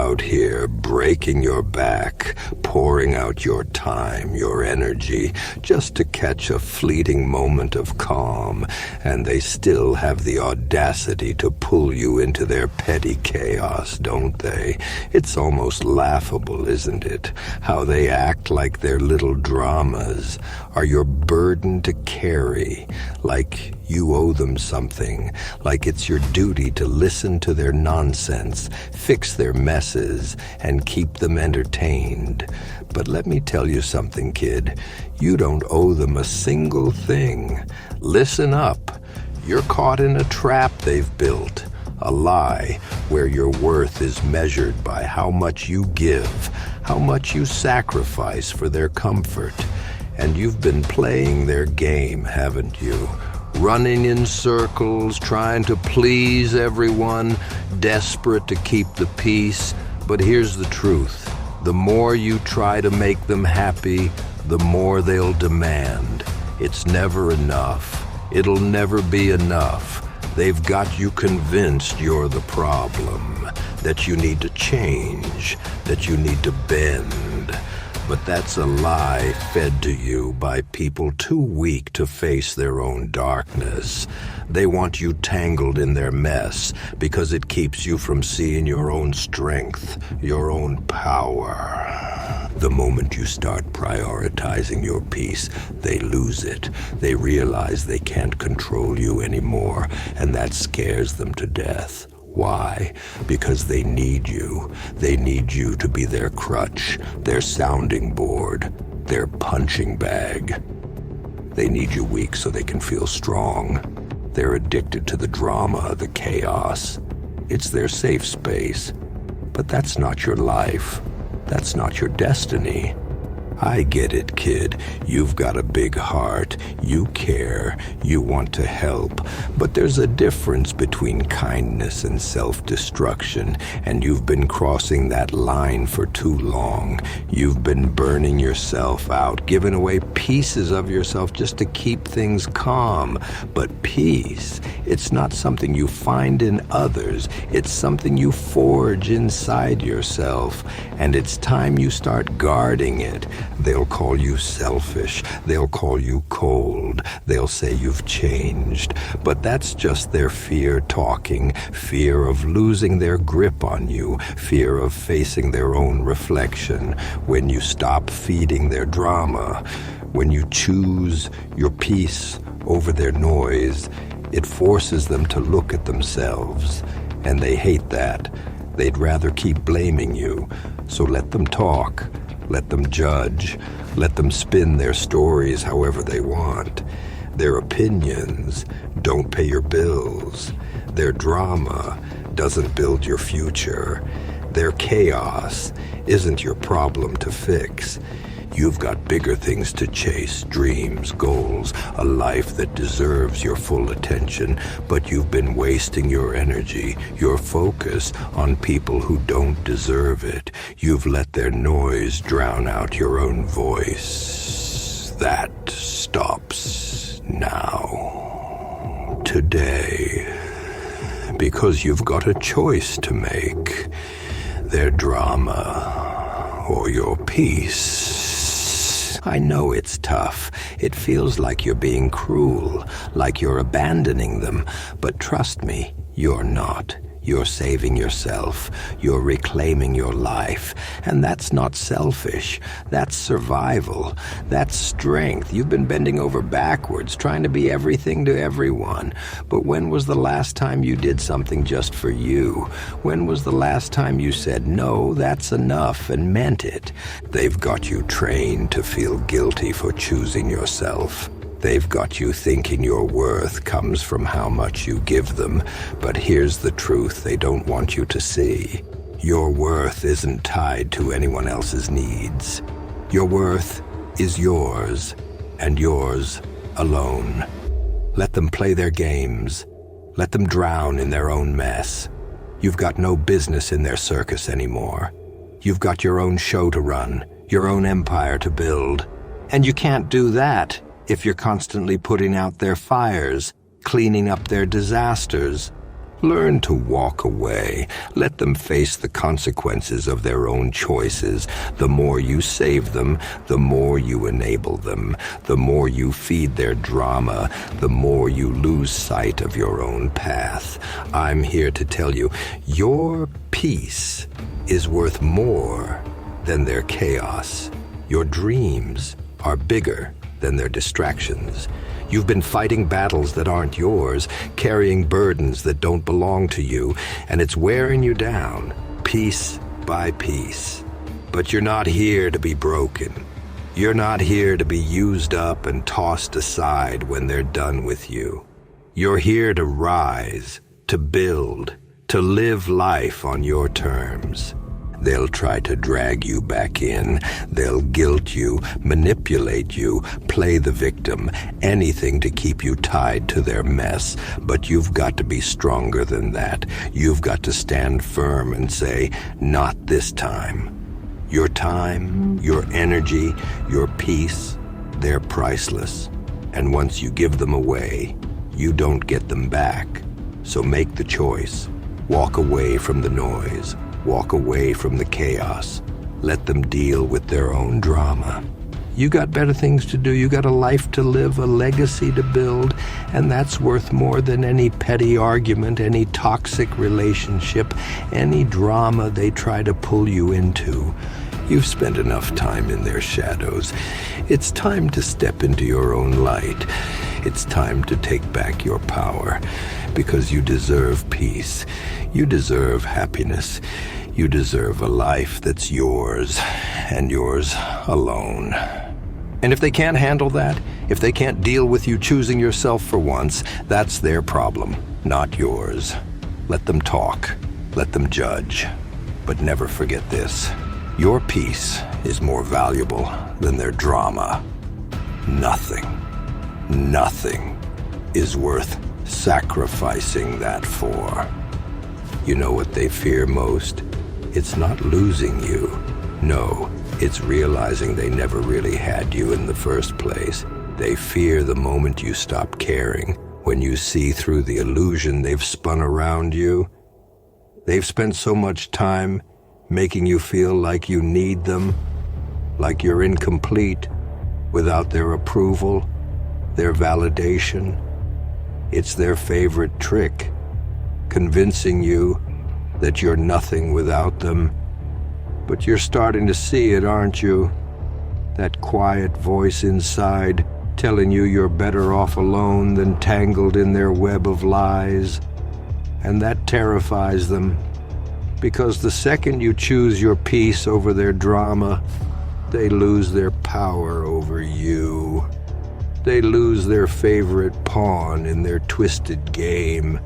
out here breaking your back, pouring out your time, your energy, just to catch a fleeting moment of calm, and they still have the audacity to pull you into their petty chaos, don't they? It's almost laughable, isn't it? How they act like their little dramas are your burden to carry, like you owe them something, like it's your duty to listen to their nonsense, fix their messes, and keep them entertained. But let me tell you something, kid. You don't owe them a single thing. Listen up. You're caught in a trap they've built. A lie where your worth is measured by how much you give, how much you sacrifice for their comfort. And you've been playing their game, haven't you? Running in circles, trying to please everyone, desperate to keep the peace. But here's the truth. The more you try to make them happy, the more they'll demand. It's never enough. It'll never be enough. They've got you convinced you're the problem, that you need to change, that you need to bend. But that's a lie fed to you by people too weak to face their own darkness. They want you tangled in their mess because it keeps you from seeing your own strength, your own power. The moment you start prioritizing your peace, they lose it. They realize they can't control you anymore, and that scares them to death. Why? Because they need you. They need you to be their crutch, their sounding board, their punching bag. They need you weak so they can feel strong. They're addicted to the drama, the chaos. It's their safe space. But that's not your life. That's not your destiny. I get it, kid. You've got a big heart. You care. You want to help. But there's a difference between kindness and self-destruction, and you've been crossing that line for too long. You've been burning yourself out, giving away pieces of yourself just to keep things calm. But peace, it's not something you find in others. It's something you forge inside yourself. And it's time you start guarding it. They'll call you selfish. They'll call you cold. They'll say you've changed. But that's just their fear talking, fear of losing their grip on you, fear of facing their own reflection. When you stop feeding their drama, when you choose your peace over their noise, it forces them to look at themselves. And they hate that. They'd rather keep blaming you. So let them talk. Let them judge. Let them spin their stories however they want. Their opinions don't pay your bills. Their drama doesn't build your future. Their chaos isn't your problem to fix. You've got bigger things to chase, dreams, goals, a life that deserves your full attention, but you've been wasting your energy, your focus on people who don't deserve it. You've let their noise drown out your own voice. That stops now. Today. Because you've got a choice to make. Their drama or your peace. I know it's tough. It feels like you're being cruel, like you're abandoning them. But trust me, you're not. You're saving yourself. You're reclaiming your life. And that's not selfish. That's survival. That's strength. You've been bending over backwards, trying to be everything to everyone. But when was the last time you did something just for you? When was the last time you said, no, that's enough, and meant it? They've got you trained to feel guilty for choosing yourself. They've got you thinking your worth comes from how much you give them, but here's the truth they don't want you to see. Your worth isn't tied to anyone else's needs. Your worth is yours, and yours alone. Let them play their games. Let them drown in their own mess. You've got no business in their circus anymore. You've got your own show to run, your own empire to build. And you can't do that if you're constantly putting out their fires, cleaning up their disasters. Learn to walk away. Let them face the consequences of their own choices. The more you save them, the more you enable them. The more you feed their drama, the more you lose sight of your own path. I'm here to tell you, your peace is worth more than their chaos. Your dreams are bigger than their distractions. You've been fighting battles that aren't yours, carrying burdens that don't belong to you, and it's wearing you down, piece by piece. But you're not here to be broken. You're not here to be used up and tossed aside when they're done with you. You're here to rise, to build, to live life on your terms. They'll try to drag you back in. They'll guilt you, manipulate you, play the victim, anything to keep you tied to their mess. But you've got to be stronger than that. You've got to stand firm and say, not this time. Your time, your energy, your peace, they're priceless. And once you give them away, you don't get them back. So make the choice. Walk away from the noise. Walk away from the chaos. Let them deal with their own drama. You got better things to do. You got a life to live, a legacy to build, and that's worth more than any petty argument, any toxic relationship, any drama they try to pull you into. You've spent enough time in their shadows. It's time to step into your own light. It's time to take back your power, because you deserve peace. You deserve happiness. You deserve a life that's yours, and yours alone. And if they can't handle that, if they can't deal with you choosing yourself for once, that's their problem, not yours. Let them talk. Let them judge. But never forget this. Your peace is more valuable than their drama. Nothing is worth sacrificing that for. You know what they fear most? It's not losing you. No, it's realizing they never really had you in the first place. They fear the moment you stop caring, when you see through the illusion they've spun around you. They've spent so much time making you feel like you need them, like you're incomplete without their approval, their validation. It's their favorite trick, convincing you that you're nothing without them. But you're starting to see it, aren't you? That quiet voice inside telling you you're better off alone than tangled in their web of lies. And that terrifies them, because the second you choose your peace over their drama, they lose their power over you. They lose their favorite pawn in their twisted game.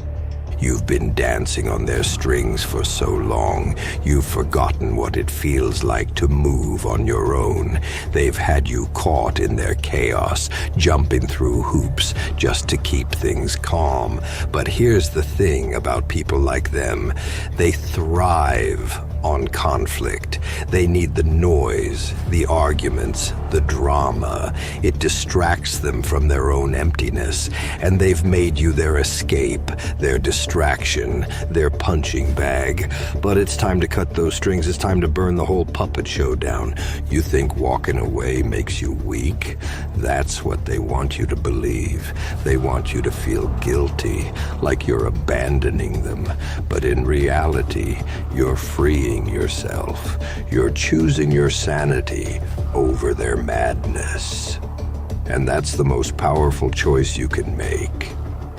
You've been dancing on their strings for so long, you've forgotten what it feels like to move on your own. They've had you caught in their chaos, jumping through hoops just to keep things calm. But here's the thing about people like them. They thrive on conflict. They need the noise, the arguments, the drama. It distracts them from their own emptiness, and they've made you their escape, their distraction, their punching bag. But it's time to cut those strings. It's time to burn the whole puppet show down. You think walking away makes you weak? That's what they want you to believe. They want you to feel guilty, like you're abandoning them. But in reality, you're freeing yourself. You're choosing your sanity over their madness. And that's the most powerful choice you can make.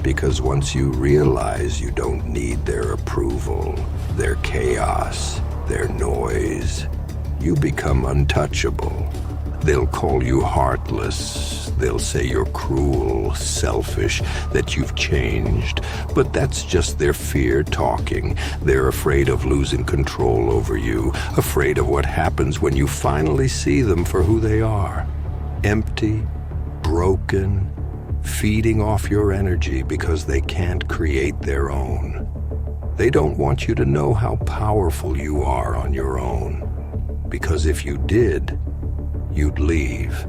Because once you realize you don't need their approval, their chaos, their noise, you become untouchable. They'll call you heartless. They'll say you're cruel, selfish, that you've changed. But that's just their fear talking. They're afraid of losing control over you, afraid of what happens when you finally see them for who they are. Empty, broken, feeding off your energy because they can't create their own. They don't want you to know how powerful you are on your own. Because if you did, you'd leave,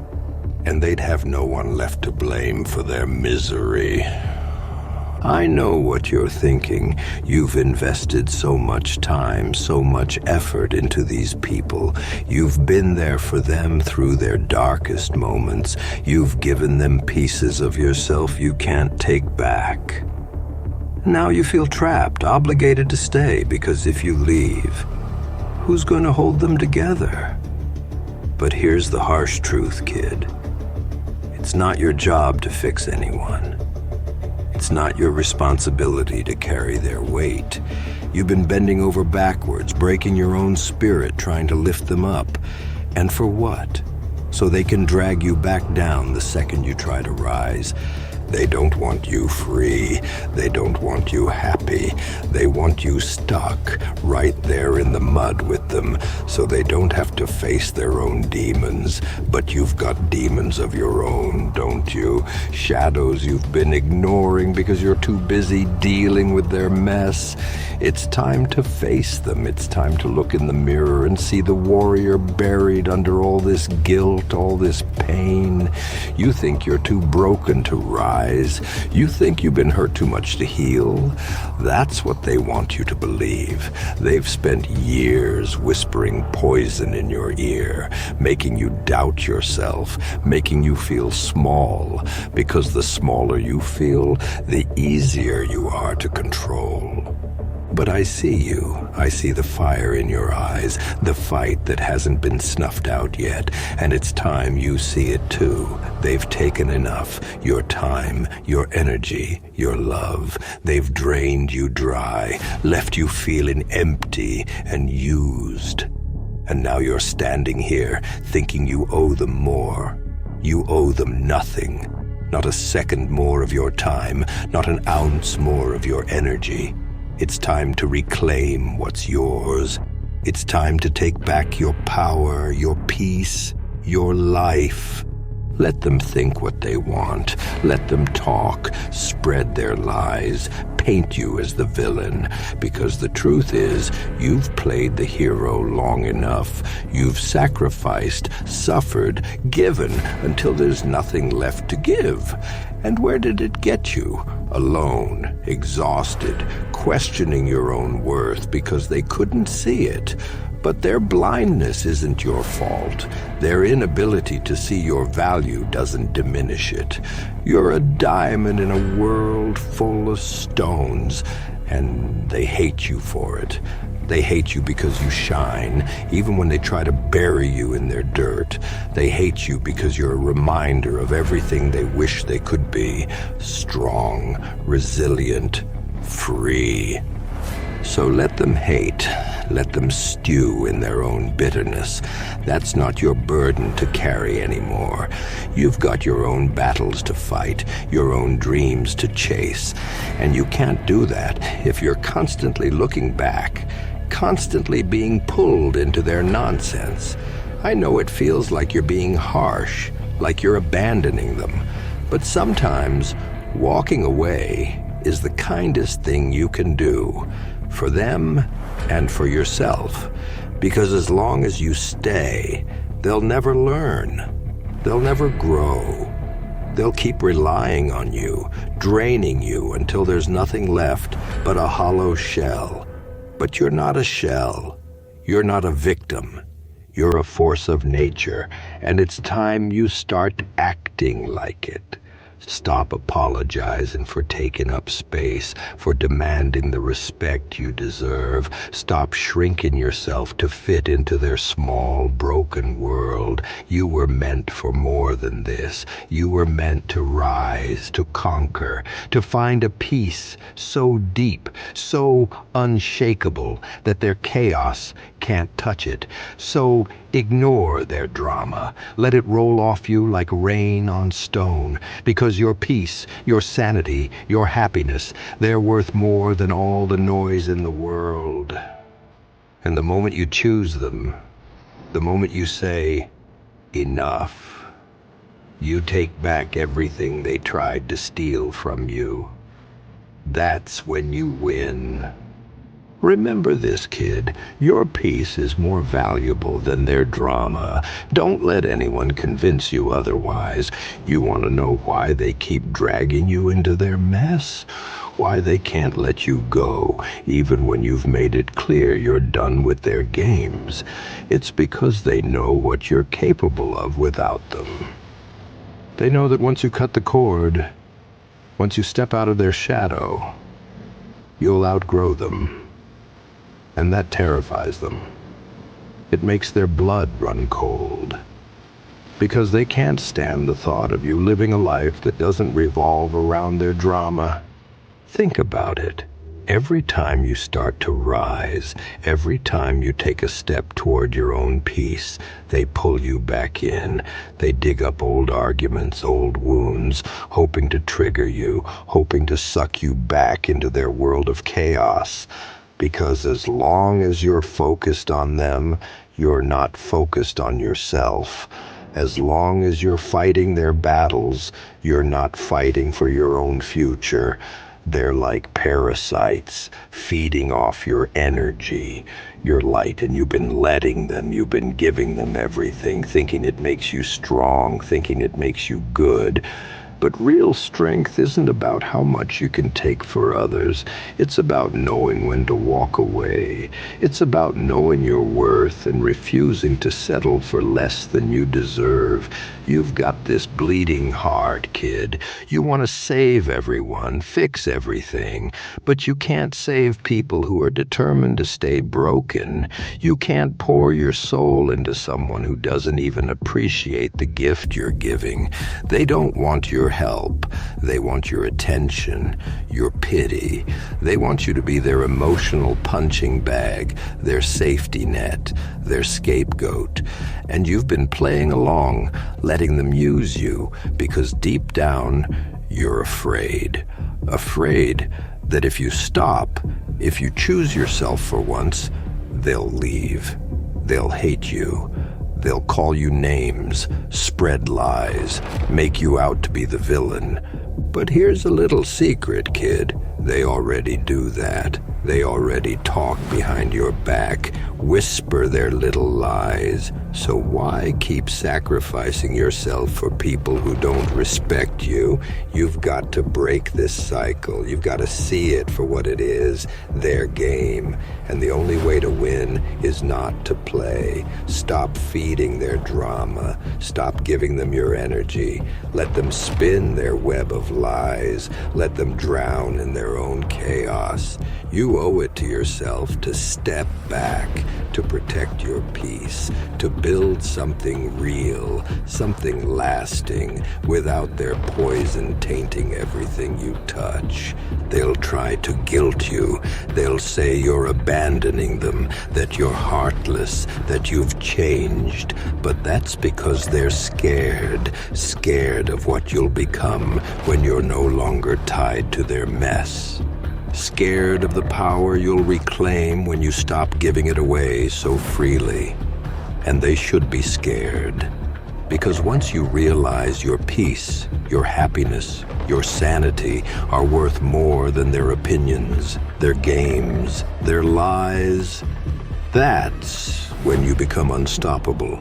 and they'd have no one left to blame for their misery. I know what you're thinking. You've invested so much time, so much effort into these people. You've been there for them through their darkest moments. You've given them pieces of yourself you can't take back. Now you feel trapped, obligated to stay, because if you leave, who's going to hold them together? But here's the harsh truth, kid. It's not your job to fix anyone. It's not your responsibility to carry their weight. You've been bending over backwards, breaking your own spirit, trying to lift them up. And for what? So they can drag you back down the second you try to rise. They don't want you free. They don't want you happy. They want you stuck right there in the mud with them, so they don't have to face their own demons. But you've got demons of your own, don't you? Shadows you've been ignoring because you're too busy dealing with their mess. It's time to face them. It's time to look in the mirror and see the warrior buried under all this guilt, all this pain. You think you're too broken to rise. You think you've been hurt too much to heal. That's what they want you to believe. They've spent years whispering poison in your ear, making you doubt yourself, making you feel small, because the smaller you feel, the easier you are to control. But I see you. I see the fire in your eyes, the fight that hasn't been snuffed out yet, and it's time you see it too. They've taken enough. Your time, your energy, your love. They've drained you dry, left you feeling empty and used. And now you're standing here thinking you owe them more. You owe them nothing. Not a second more of your time, not an ounce more of your energy. It's time to reclaim what's yours. It's time to take back your power, your peace, your life. Let them think what they want. Let them talk, spread their lies, paint you as the villain. Because the truth is, you've played the hero long enough. You've sacrificed, suffered, given, until there's nothing left to give. And where did it get you? Alone, exhausted, questioning your own worth because they couldn't see it. But their blindness isn't your fault. Their inability to see your value doesn't diminish it. You're a diamond in a world full of stones, and they hate you for it. They hate you because you shine, even when they try to bury you in their dirt. They hate you because you're a reminder of everything they wish they could be: strong, resilient, free. So let them hate. Let them stew in their own bitterness. That's not your burden to carry anymore. You've got your own battles to fight, your own dreams to chase. And you can't do that if you're constantly looking back, constantly being pulled into their nonsense. I know it feels like you're being harsh, like you're abandoning them. But sometimes walking away is the kindest thing you can do. For them and for yourself. Because as long as you stay, they'll never learn. They'll never grow. They'll keep relying on you, draining you until there's nothing left but a hollow shell. But you're not a shell. You're not a victim. You're a force of nature, and it's time you start acting like it. Stop apologizing for taking up space, for demanding the respect you deserve. Stop shrinking yourself to fit into their small, broken world. You were meant for more than this. You were meant to rise, to conquer, to find a peace so deep, so unshakable that their chaos can't touch it. So ignore their drama. Let it roll off you like rain on stone, because your peace, your sanity, your happiness, they're worth more than all the noise in the world. And the moment you choose them, the moment you say, enough, you take back everything they tried to steal from you. That's when you win. Remember this, kid. Your peace is more valuable than their drama. Don't let anyone convince you otherwise. You want to know why they keep dragging you into their mess? why they can't let you go, even when you've made it clear you're done with their games. It's because they know what you're capable of without them. They know that once you cut the cord, once you step out of their shadow, you'll outgrow them. And that terrifies them. It makes their blood run cold. Because they can't stand the thought of you living a life that doesn't revolve around their drama. Think about it. Every time you start to rise, every time you take a step toward your own peace, they pull you back in. They dig up old arguments, old wounds, hoping to trigger you, hoping to suck you back into their world of chaos. Because as long as you're focused on them, you're not focused on yourself. As long as you're fighting their battles, you're not fighting for your own future. They're like parasites, feeding off your energy, your light, and you've been letting them, you've been giving them everything, thinking it makes you strong, thinking it makes you good. But real strength isn't about how much you can take for others. It's about knowing when to walk away. It's about knowing your worth and refusing to settle for less than you deserve. You've got this bleeding heart, kid. You want to save everyone, fix everything, but you can't save people who are determined to stay broken. You can't pour your soul into someone who doesn't even appreciate the gift you're giving. They don't want your help. They want your attention, your pity. They want you to be their emotional punching bag, their safety net, their scapegoat. And you've been playing along, letting them use you, because deep down, you're afraid. Afraid that if you stop, if you choose yourself for once, they'll leave. They'll hate you. They'll call you names, spread lies, make you out to be the villain. But here's a little secret, kid. They already do that. They already talk behind your back, whisper their little lies. So why keep sacrificing yourself for people who don't respect you? You've got to break this cycle. You've got to see it for what it is, their game. And the only way to win is not to play. Stop feeding their drama. Stop giving them your energy. Let them spin their web of lies. Let them drown in their own chaos. You owe it to yourself to step back, to protect your peace, to build something real, something lasting, without their poison tainting everything you touch. They'll try to guilt you. They'll say you're abandoning them, that you're heartless, that you've changed. But that's because they're scared of what you'll become when you're no longer tied to their mess. Scared of the power you'll reclaim when you stop giving it away so freely. And they should be scared. Because once you realize your peace, your happiness, your sanity are worth more than their opinions, their games, their lies, that's when you become unstoppable.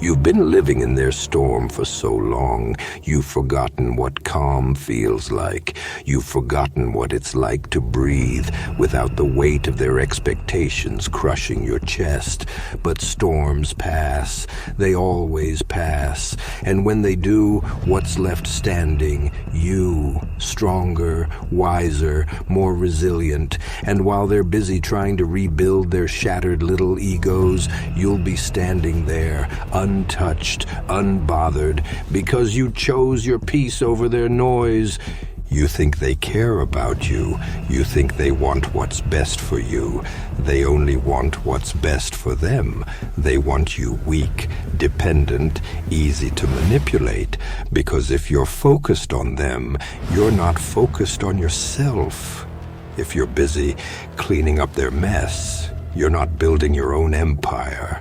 You've been living in their storm for so long, you've forgotten what calm feels like. You've forgotten what it's like to breathe without the weight of their expectations crushing your chest. But storms pass. They always pass. And when they do, what's left standing? You, stronger, wiser, more resilient. And while they're busy trying to rebuild their shattered little egos, you'll be standing there, untouched, unbothered, because you chose your peace over their noise. You think they care about you. You think they want what's best for you. They only want what's best for them. They want you weak, dependent, easy to manipulate. Because if you're focused on them, you're not focused on yourself. If you're busy cleaning up their mess, you're not building your own empire.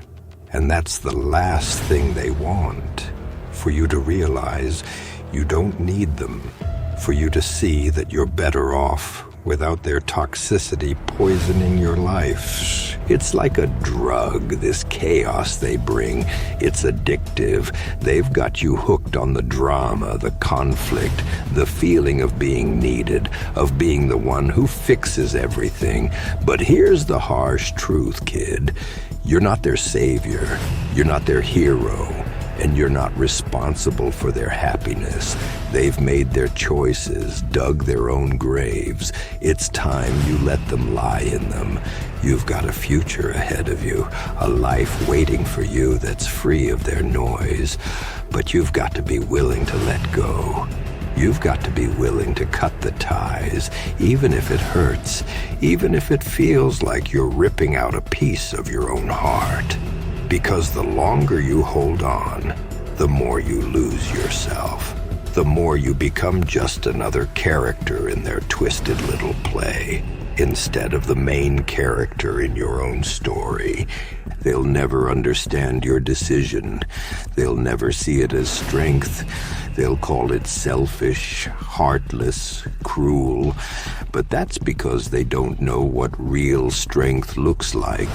And that's the last thing they want. For you to realize you don't need them. For you to see that you're better off without their toxicity poisoning your life. It's like a drug, this chaos they bring. It's addictive. They've got you hooked on the drama, the conflict, the feeling of being needed, of being the one who fixes everything. But here's the harsh truth, kid. You're not their savior. You're not their hero. And you're not responsible for their happiness. They've made their choices, dug their own graves. It's time you let them lie in them. You've got a future ahead of you, a life waiting for you that's free of their noise. But you've got to be willing to let go. You've got to be willing to cut the ties, even if it hurts, even if it feels like you're ripping out a piece of your own heart. Because the longer you hold on, the more you lose yourself. The more you become just another character in their twisted little play, instead of the main character in your own story. They'll never understand your decision. They'll never see it as strength. They'll call it selfish, heartless, cruel. But that's because they don't know what real strength looks like.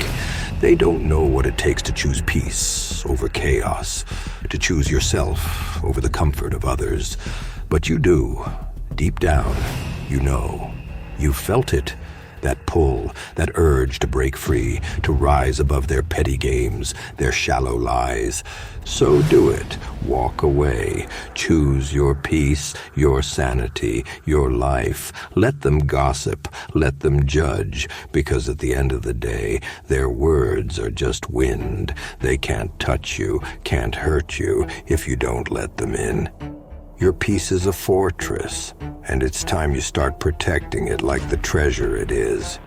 They don't know what it takes to choose peace over chaos, to choose yourself over the comfort of others. But you do. Deep down, you know. You felt it. That pull, that urge to break free, to rise above their petty games, their shallow lies. So do it. Walk away. Choose your peace, your sanity, your life. Let them gossip. Let them judge. Because at the end of the day, their words are just wind. They can't touch you, can't hurt you if you don't let them in. Your peace is a fortress, and it's time you start protecting it like the treasure it is.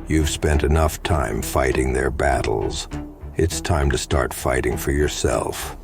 You've spent enough time fighting their battles. It's time to start fighting for yourself.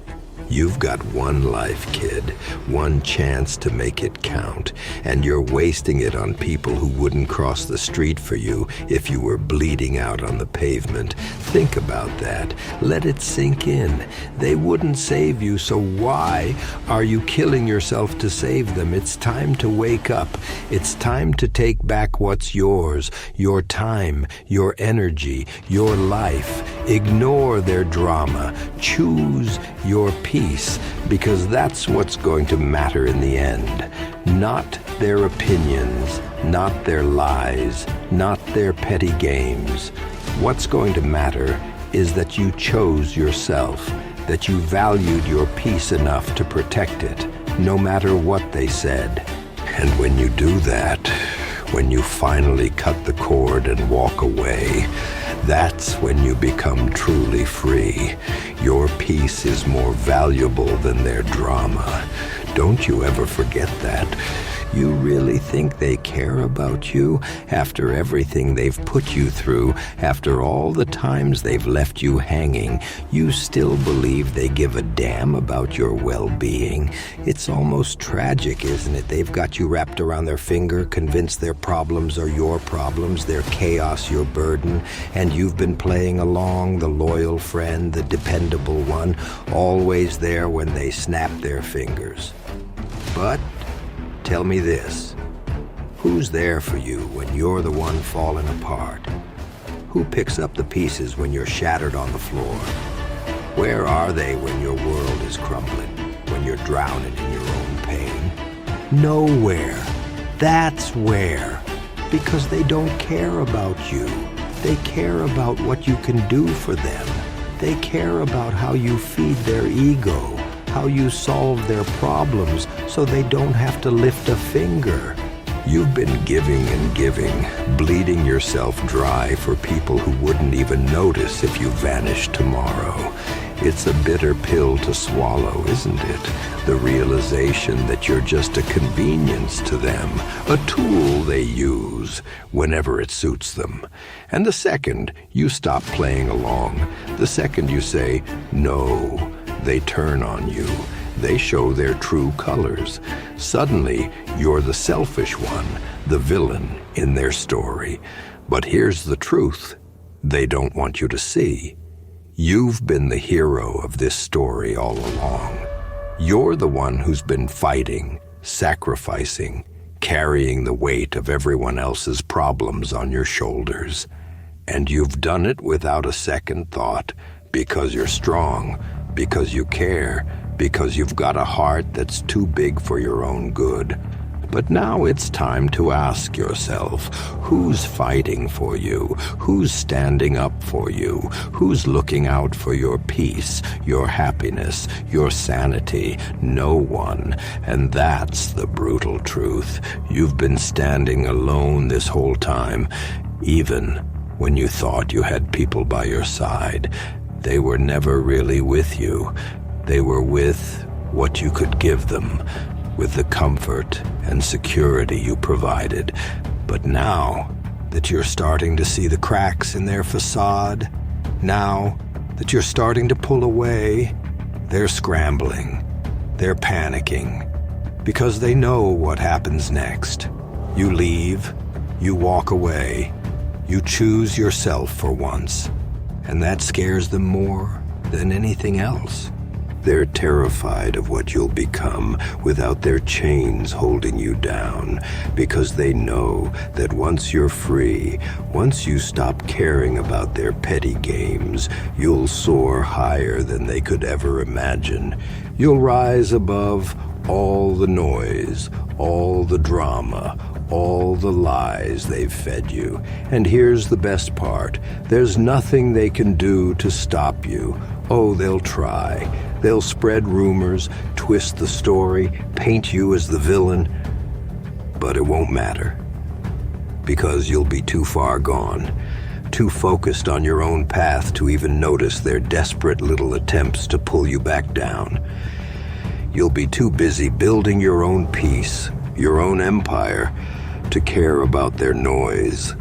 You've got one life, kid, one chance to make it count, and you're wasting it on people who wouldn't cross the street for you if you were bleeding out on the pavement. Think about that. Let it sink in. They wouldn't save you, so why are you killing yourself to save them? It's time to wake up. It's time to take back what's yours, your time, your energy, your life. Ignore their drama. Choose your peace, because that's what's going to matter in the end. Not their opinions, not their lies, not their petty games. What's going to matter is that you chose yourself, that you valued your peace enough to protect it, no matter what they said. And when you do that, when you finally cut the cord and walk away, that's when you become truly free. Your peace is more valuable than their drama. Don't you ever forget that. You really think they care about you after everything they've put you through, after all the times they've left you hanging? You still believe they give a damn about your well-being? It's almost tragic, isn't it? They've got you wrapped around their finger, convinced their problems are your problems, their chaos your burden, and you've been playing along, the loyal friend, the dependable one, always there when they snap their fingers. But tell me this, who's there for you when you're the one falling apart? Who picks up the pieces when you're shattered on the floor? Where are they when your world is crumbling, when you're drowning in your own pain? Nowhere. That's where. Because they don't care about you. They care about what you can do for them. They care about how you feed their ego, how you solve their problems so they don't have to lift a finger. You've been giving and giving, bleeding yourself dry for people who wouldn't even notice if you vanished tomorrow. It's a bitter pill to swallow, isn't it? The realization that you're just a convenience to them, a tool they use whenever it suits them. And the second you stop playing along, the second you say no, they turn on you. They show their true colors. Suddenly, you're the selfish one, the villain in their story. But here's the truth they don't want you to see. You've been the hero of this story all along. You're the one who's been fighting, sacrificing, carrying the weight of everyone else's problems on your shoulders. And you've done it without a second thought, because you're strong, because you care, because you've got a heart that's too big for your own good. But now it's time to ask yourself, who's fighting for you? Who's standing up for you? Who's looking out for your peace, your happiness, your sanity? No one. And that's the brutal truth. You've been standing alone this whole time, even when you thought you had people by your side. They were never really with you. They were with what you could give them, with the comfort and security you provided. But now that you're starting to see the cracks in their facade, now that you're starting to pull away, they're scrambling, they're panicking, because they know what happens next. You leave, you walk away, you choose yourself for once, and that scares them more than anything else. They're terrified of what you'll become without their chains holding you down, because they know that once you're free, once you stop caring about their petty games, you'll soar higher than they could ever imagine. You'll rise above all the noise, all the drama, all the lies they've fed you. And here's the best part. There's nothing they can do to stop you. Oh, they'll try. They'll spread rumors, twist the story, paint you as the villain. But it won't matter, because you'll be too far gone, too focused on your own path to even notice their desperate little attempts to pull you back down. You'll be too busy building your own peace, your own empire, to care about their noise.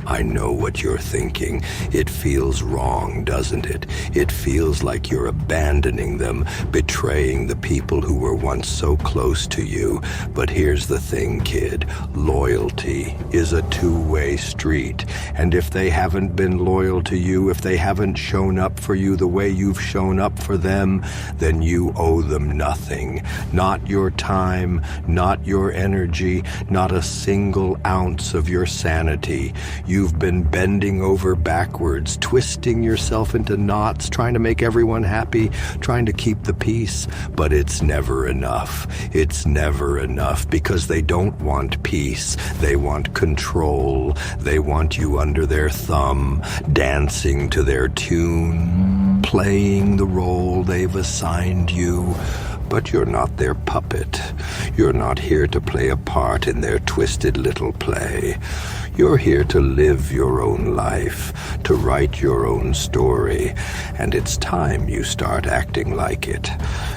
I know what you're thinking. It feels wrong, doesn't it? It feels like you're abandoning them, betraying the people who were once so close to you. But here's the thing, kid. Loyalty is a two-way street. And if they haven't been loyal to you, if they haven't shown up for you the way you've shown up for them, then you owe them nothing. Not your time, not your energy, not a single ounce of your sanity. You've been bending over backwards, twisting yourself into knots, trying to make everyone happy, trying to keep the peace. But it's never enough. It's never enough, because they don't want peace. They want control. They want you under their thumb, dancing to their tune, playing the role they've assigned you. But you're not their puppet. You're not here to play a part in their twisted little play. You're here to live your own life, to write your own story, and it's time you start acting like it.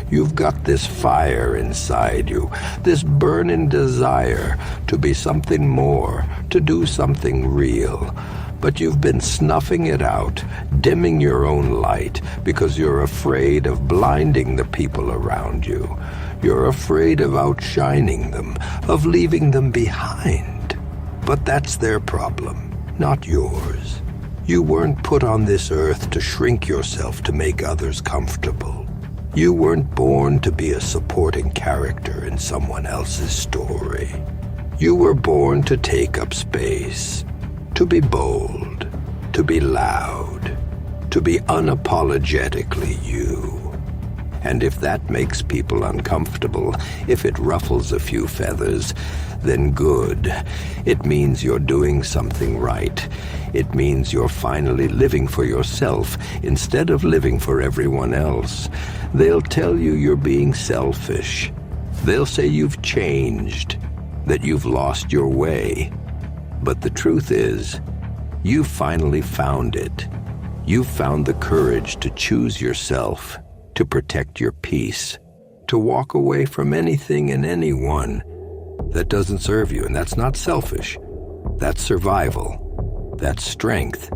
You've got this fire inside you, this burning desire to be something more, to do something real. But you've been snuffing it out, dimming your own light, because you're afraid of blinding the people around you. You're afraid of outshining them, of leaving them behind. But that's their problem, not yours. You weren't put on this earth to shrink yourself to make others comfortable. You weren't born to be a supporting character in someone else's story. You were born to take up space, to be bold, to be loud, to be unapologetically you. And if that makes people uncomfortable, if it ruffles a few feathers, then good. It means you're doing something right. It means you're finally living for yourself instead of living for everyone else. They'll tell you you're being selfish. They'll say you've changed, that you've lost your way. But the truth is, you've finally found it. You've found the courage to choose yourself, to protect your peace, to walk away from anything and anyone that doesn't serve you. And that's not selfish. That's survival. That's strength.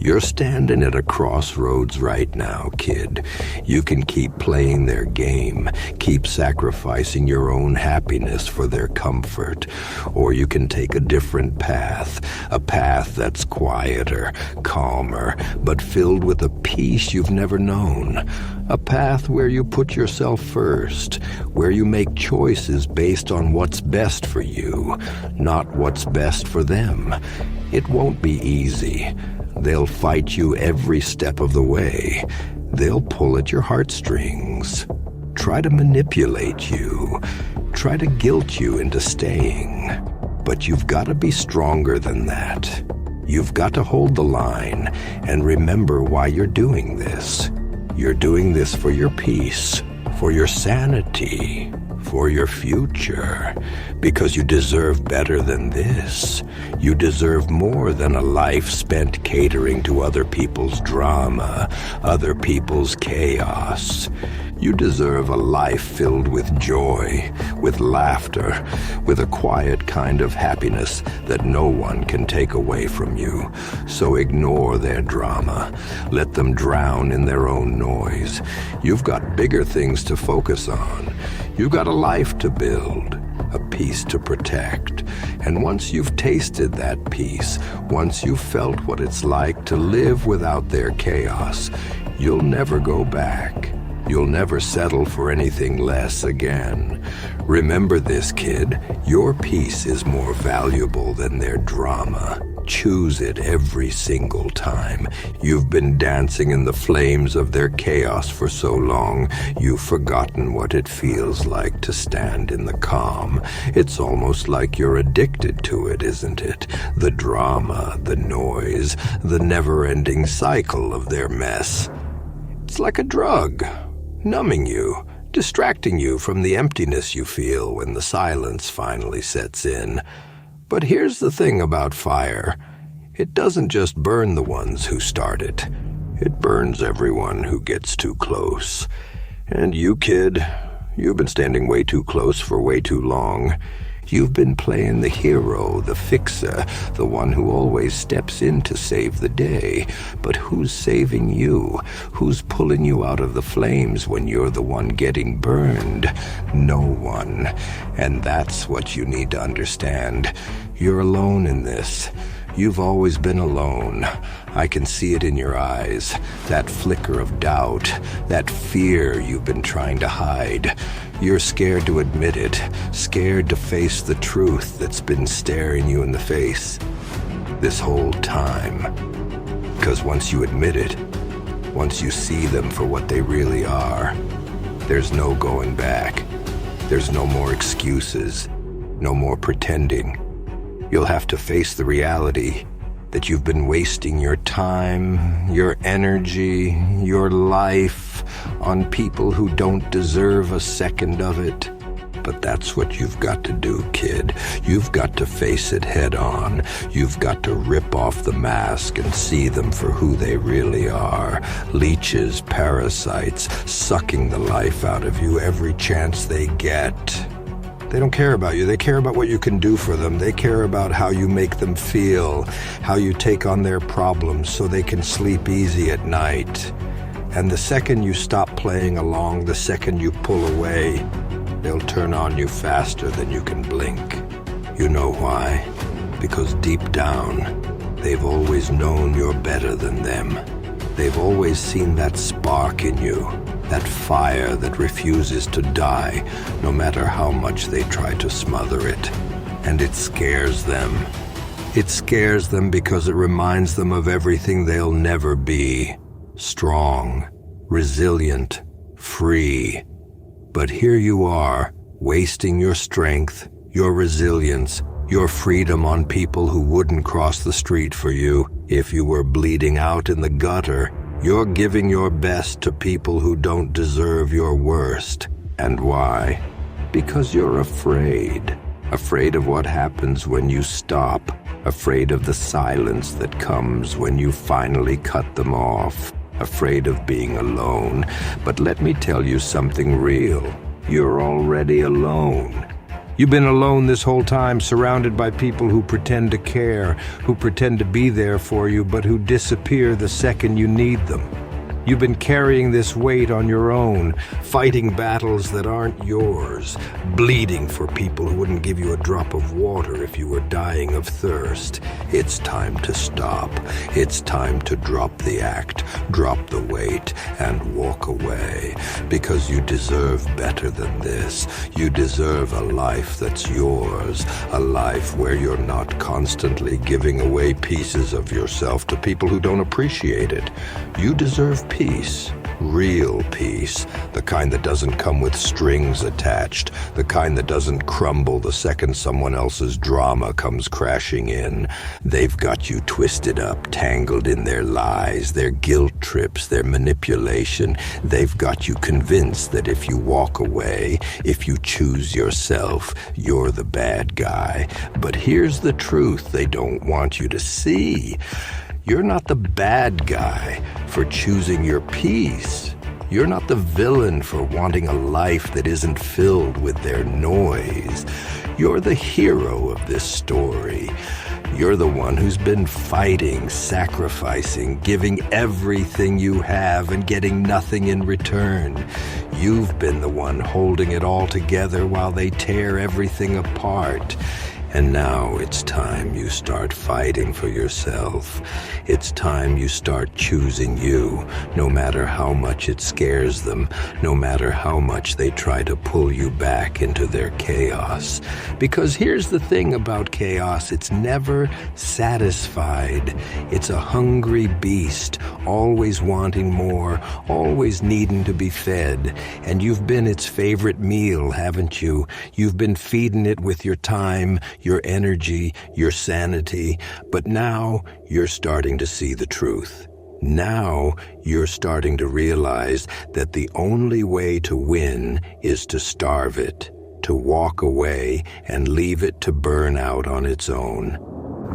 You're standing at a crossroads right now, kid. You can keep playing their game, keep sacrificing your own happiness for their comfort, or you can take a different path, a path that's quieter, calmer, but filled with a peace you've never known. A path where you put yourself first, where you make choices based on what's best for you, not what's best for them. It won't be easy. They'll fight you every step of the way. They'll pull at your heartstrings, try to manipulate you, try to guilt you into staying. But you've got to be stronger than that. You've got to hold the line and remember why you're doing this. You're doing this for your peace, for your sanity, for your future, because you deserve better than this. You deserve more than a life spent catering to other people's drama, other people's chaos. You deserve a life filled with joy, with laughter, with a quiet kind of happiness that no one can take away from you. So ignore their drama. Let them drown in their own noise. You've got bigger things to focus on. You've got a life to build, a peace to protect. And once you've tasted that peace, once you've felt what it's like to live without their chaos, you'll never go back. You'll never settle for anything less again. Remember this, kid. Your peace is more valuable than their drama. Choose it every single time. You've been dancing in the flames of their chaos for so long, you've forgotten what it feels like to stand in the calm. It's almost like you're addicted to it, isn't it? The drama, the noise, the never-ending cycle of their mess. It's like a drug, numbing you, distracting you from the emptiness you feel when the silence finally sets in. But here's the thing about fire. It doesn't just burn the ones who start it. It burns everyone who gets too close. And you, kid, you've been standing way too close for way too long. You've been playing the hero, the fixer, the one who always steps in to save the day. But who's saving you? Who's pulling you out of the flames when you're the one getting burned? No one. And that's what you need to understand. You're alone in this. You've always been alone. I can see it in your eyes. That flicker of doubt, that fear you've been trying to hide. You're scared to admit it, scared to face the truth that's been staring you in the face this whole time. Because once you admit it, once you see them for what they really are, there's no going back. There's no more excuses, no more pretending. You'll have to face the reality that you've been wasting your time, your energy, your life on people who don't deserve a second of it. But that's what you've got to do, kid. You've got to face it head on. You've got to rip off the mask and see them for who they really are. Leeches, parasites, sucking the life out of you every chance they get. They don't care about you. They care about what you can do for them. They care about how you make them feel, how you take on their problems so they can sleep easy at night. And the second you stop playing along, the second you pull away, they'll turn on you faster than you can blink. You know why? Because deep down, they've always known you're better than them. They've always seen that spark in you, that fire that refuses to die, no matter how much they try to smother it. And it scares them. It scares them because it reminds them of everything they'll never be. Strong, resilient, free. But here you are, wasting your strength, your resilience, your freedom on people who wouldn't cross the street for you if you were bleeding out in the gutter. You're giving your best to people who don't deserve your worst. And why? Because you're afraid. Afraid of what happens when you stop. Afraid of the silence that comes when you finally cut them off. Afraid of being alone. But let me tell you something real. You're already alone. You've been alone this whole time, surrounded by people who pretend to care, who pretend to be there for you, but who disappear the second you need them. You've been carrying this weight on your own, fighting battles that aren't yours, bleeding for people who wouldn't give you a drop of water if you were dying of thirst. It's time to stop. It's time to drop the act, drop the weight, and walk away. Because you deserve better than this. You deserve a life that's yours, a life where you're not constantly giving away pieces of yourself to people who don't appreciate it. You deserve peace, real peace, the kind that doesn't come with strings attached, the kind that doesn't crumble the second someone else's drama comes crashing in. They've got you twisted up, tangled in their lies, their guilt trips, their manipulation. They've got you convinced that if you walk away, if you choose yourself, you're the bad guy. But here's the truth they don't want you to see. You're not the bad guy for choosing your peace. You're not the villain for wanting a life that isn't filled with their noise. You're the hero of this story. You're the one who's been fighting, sacrificing, giving everything you have and getting nothing in return. You've been the one holding it all together while they tear everything apart. And now it's time you start fighting for yourself. It's time you start choosing you, no matter how much it scares them, no matter how much they try to pull you back into their chaos. Because here's the thing about chaos, it's never satisfied. It's a hungry beast, always wanting more, always needing to be fed. And you've been its favorite meal, haven't you? You've been feeding it with your time, your energy, your sanity, but now you're starting to see the truth. Now you're starting to realize that the only way to win is to starve it, to walk away and leave it to burn out on its own.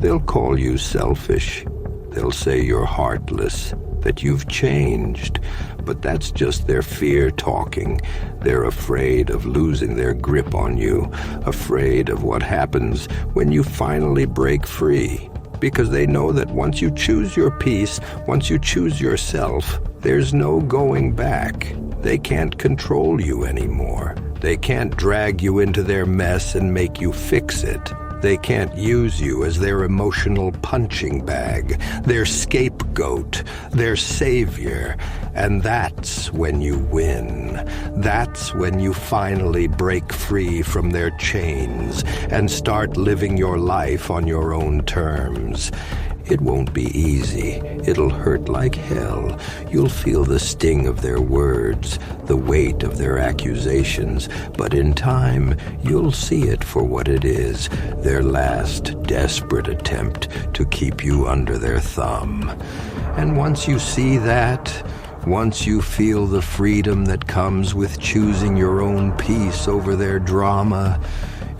They'll call you selfish. They'll say you're heartless, that you've changed, but that's just their fear talking. They're afraid of losing their grip on you, afraid of what happens when you finally break free. Because they know that once you choose your peace, once you choose yourself, there's no going back. They can't control you anymore. They can't drag you into their mess and make you fix it. They can't use you as their emotional punching bag, their scapegoat, their savior. And that's when you win. That's when you finally break free from their chains and start living your life on your own terms. It won't be easy. It'll hurt like hell. You'll feel the sting of their words, the weight of their accusations, but in time, you'll see it for what it is, their last desperate attempt to keep you under their thumb. And once you see that, once you feel the freedom that comes with choosing your own peace over their drama,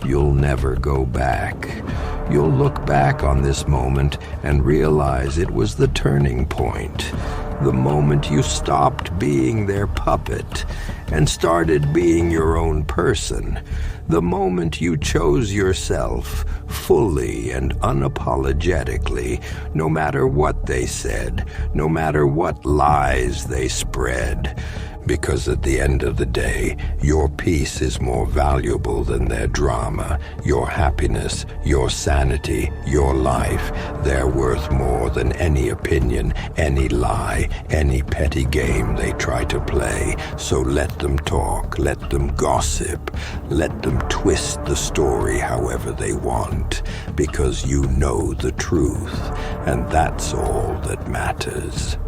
you'll never go back. You'll look back on this moment and realize it was the turning point. The moment you stopped being their puppet and started being your own person. The moment you chose yourself fully and unapologetically, no matter what they said, no matter what lies they spread. Because at the end of the day, your peace is more valuable than their drama, your happiness, your sanity, your life. They're worth more than any opinion, any lie, any petty game they try to play. So let them talk, let them gossip, let them twist the story however they want, because you know the truth, and that's all that matters.